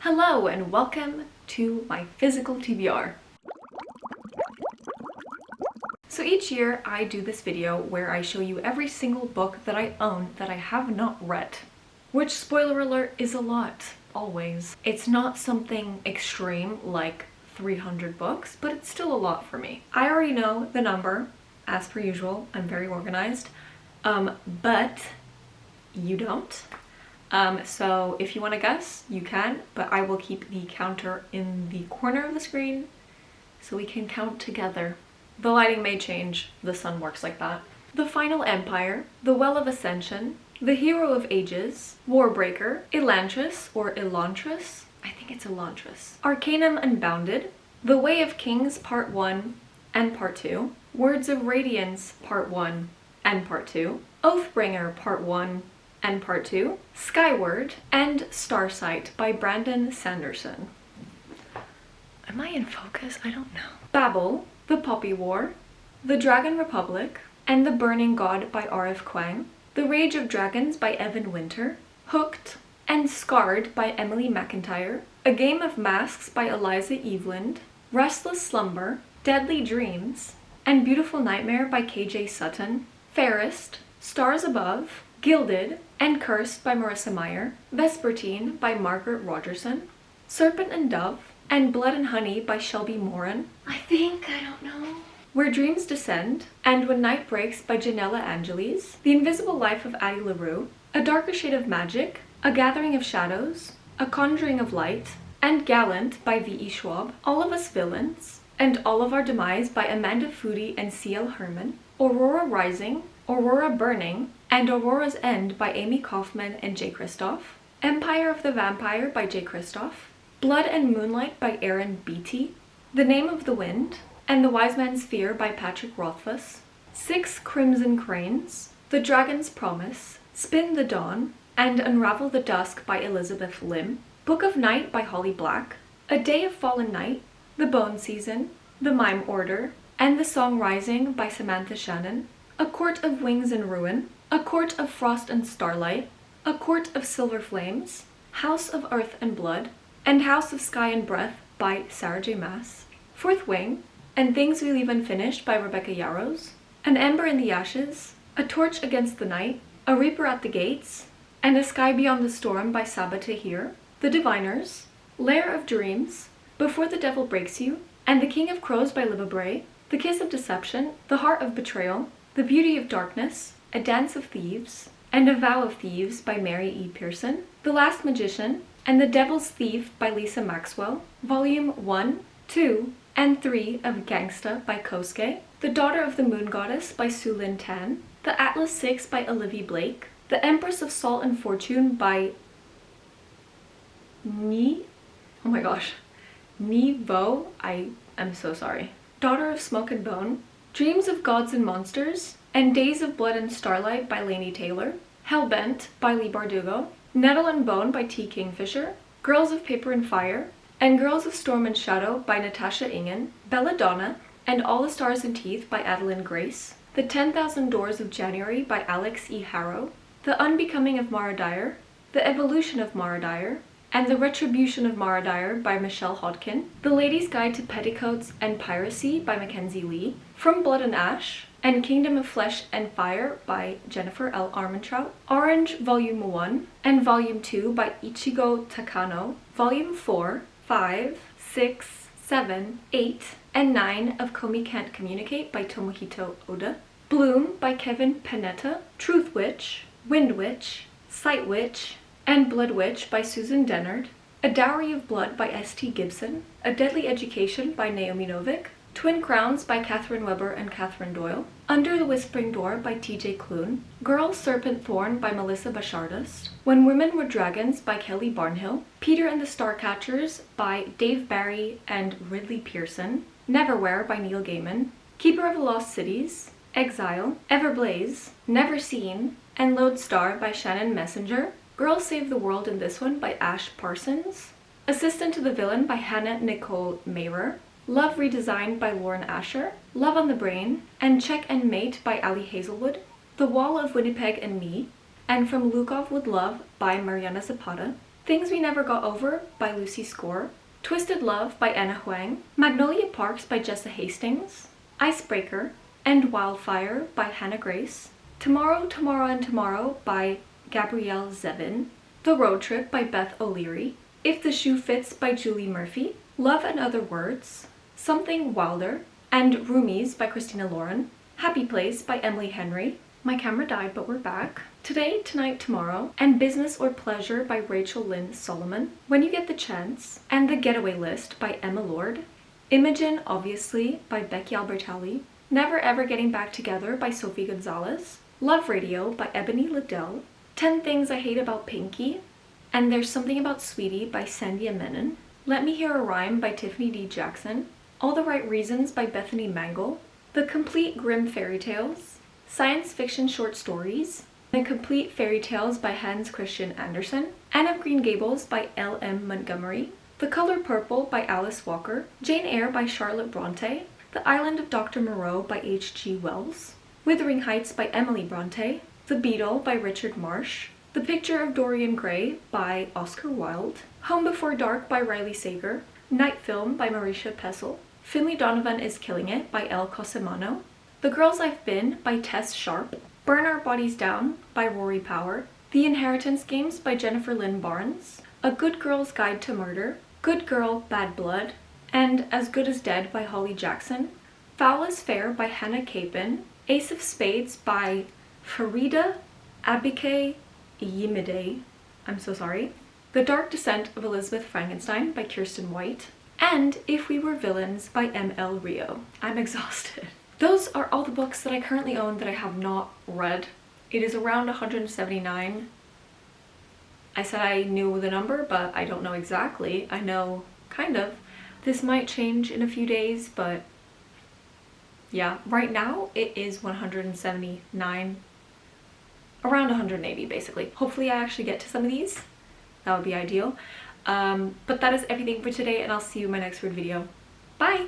Hello and welcome to my physical TBR. So each year I do this video where I show you every single book that I own that I have not read. Which, spoiler alert, is a lot, always. It's not something extreme like 300 books, but it's still a lot for me. I already know the number, as per usual. I'm very organized, but you don't. So if you want to guess, you can, but I will keep the counter in the corner of the screen so we can count together. The lighting may change, the sun works like that. The Final Empire, The Well of Ascension, The Hero of Ages, Warbreaker, Elantris or Elantris, I think it's Elantris, Arcanum Unbounded, The Way of Kings Part 1 and Part 2, Words of Radiance Part 1 and Part 2, Oathbringer Part 1 and Part 2, Skyward, and Starsight by Brandon Sanderson. Am I in focus? I don't know. Babel, The Poppy War, The Dragon Republic, and The Burning God by R.F. Kuang, The Rage of Dragons by Evan Winter, Hooked, and Scarred by Emily McIntyre, A Game of Masks by Eliza Eveland, Restless Slumber, Deadly Dreams, and Beautiful Nightmare by K.J. Sutton, Fairest, Stars Above, Gilded and Cursed by Marissa Meyer, Vespertine by Margaret Rogerson, Serpent and Dove, and Blood and Honey by Shelby Moran. I don't know. Where Dreams Descend, and When Night Breaks by Janella Angeles, The Invisible Life of Addie LaRue, A Darker Shade of Magic, A Gathering of Shadows, A Conjuring of Light, and Gallant by V.E. Schwab, All of Us Villains, and All of Our Demise by Amanda Foody and C.L. Herman, Aurora Rising, Aurora Burning, and Aurora's End by Amy Kaufman and Jay Kristoff, Empire of the Vampire by Jay Kristoff, Blood and Moonlight by Aaron Beatty, The Name of the Wind, and The Wise Man's Fear by Patrick Rothfuss, Six Crimson Cranes, The Dragon's Promise, Spin the Dawn, and Unravel the Dusk by Elizabeth Lim, Book of Night by Holly Black, A Day of Fallen Night, The Bone Season, The Mime Order, and The Song Rising by Samantha Shannon, A Court of Wings and Ruin, A Court of Frost and Starlight, A Court of Silver Flames, House of Earth and Blood, and House of Sky and Breath by Sarah J. Maas, Fourth Wing, and Things We Leave Unfinished by Rebecca Yarros, An Ember in the Ashes, A Torch Against the Night, A Reaper at the Gates, and A Sky Beyond the Storm by Saba Tahir, The Diviners, Lair of Dreams, Before the Devil Breaks You, and The King of Crows by Libba Bray, The Kiss of Deception, The Heart of Betrayal, The Beauty of Darkness, A Dance of Thieves, and A Vow of Thieves by Mary E. Pearson, The Last Magician, and The Devil's Thief by Lisa Maxwell, Volume 1, 2, and 3 of Gangsta by Kosuke, The Daughter of the Moon Goddess by Su Lin Tan, The Atlas 6 by Olivia Blake, The Empress of Salt and Fortune by Ni Vo, I am so sorry, Daughter of Smoke and Bone, Dreams of Gods and Monsters, and Days of Blood and Starlight by Laini Taylor, Hellbent by Lee Bardugo, Nettle and Bone by T. Kingfisher, Girls of Paper and Fire, and Girls of Storm and Shadow by Natasha Ingen, Belladonna, and All the Stars and Teeth by Adeline Grace, The 10,000 Doors of January by Alex E. Harrow, The Unbecoming of Mara Dyer, The Evolution of Mara Dyer, and The Retribution of Mara Dyer by Michelle Hodkin, The Lady's Guide to Petticoats and Piracy by Mackenzie Lee, From Blood and Ash, and Kingdom of Flesh and Fire by Jennifer L. Armentrout, Orange Volume 1 and Volume 2 by Ichigo Takano, Volume 4, 5, 6, 7, 8, and 9 of Komi Can't Communicate by Tomohito Oda, Bloom by Kevin Panetta, Truth Witch, Wind Witch, Sight Witch, and Blood Witch by Susan Dennard, A Dowry of Blood by S.T. Gibson, A Deadly Education by Naomi Novik, Twin Crowns by Catherine Weber and Catherine Doyle, Under the Whispering Door by T.J. Klune, Girl Serpent Thorn by Melissa Bashardist, When Women Were Dragons by Kelly Barnhill, Peter and the Starcatchers by Dave Barry and Ridley Pearson, Neverwhere by Neil Gaiman, Keeper of the Lost Cities, Exile, Everblaze, Never Seen, and Lodestar by Shannon Messenger, Girl Save the World in This One by Ash Parsons, Assistant to the Villain by Hannah Nicole Mairer, Love Redesigned by Lauren Asher, Love on the Brain, and Check and Mate by Ali Hazelwood, The Wall of Winnipeg and Me, and From Lukov with Love by Mariana Zapata, Things We Never Got Over by Lucy Score, Twisted Love by Anna Huang, Magnolia Parks by Jessa Hastings, Icebreaker, and Wildfire by Hannah Grace, Tomorrow, Tomorrow and Tomorrow by Gabrielle Zevin, The Road Trip by Beth O'Leary, If the Shoe Fits by Julie Murphy, Love and Other Words, Something Wilder, and Roomies by Christina Lauren, Happy Place by Emily Henry, My Camera Died But We're Back, Today, Tonight, Tomorrow, and Business or Pleasure by Rachel Lynn Solomon, When You Get the Chance, and The Getaway List by Emma Lord, Imogen, Obviously by Becky Albertalli, Never Ever Getting Back Together by Sophie Gonzalez, Love Radio by Ebony Liddell, 10 Things I Hate About Pinky, and There's Something About Sweetie by Sandia Menon, Let Me Hear a Rhyme by Tiffany D. Jackson, All the Right Reasons by Bethany Mangle, The Complete Grimm Fairy Tales, Science Fiction Short Stories, The Complete Fairy Tales by Hans Christian Andersen, Anne of Green Gables by L. M. Montgomery, The Color Purple by Alice Walker, Jane Eyre by Charlotte Bronte, The Island of Dr. Moreau by H. G. Wells, Wuthering Heights by Emily Bronte, The Beetle by Richard Marsh, The Picture of Dorian Gray by Oscar Wilde, Home Before Dark by Riley Sager, Night Film by Marisha Pessel, Finley Donovan is Killing It by Elle Cosimano, The Girls I've Been by Tess Sharp, Burn Our Bodies Down by Rory Power, The Inheritance Games by Jennifer Lynn Barnes, A Good Girl's Guide to Murder, Good Girl, Bad Blood, and As Good as Dead by Holly Jackson, Foul is Fair by Hannah Capin, Ace of Spades by Farida Abike Yimide, I'm so sorry, The Dark Descent of Elizabeth Frankenstein by Kirsten White, and If We Were Villains by M.L. Rio. I'm exhausted. Those are all the books that I currently own that I have not read. It is around 179. I said I knew the number, but I don't know exactly. I know kind of. This might change in a few days, but yeah, right now it is 179. Around 180 basically. Hopefully I actually get to some of these. That would be ideal. But that is everything for today, and I'll see you in my next weird video. Bye!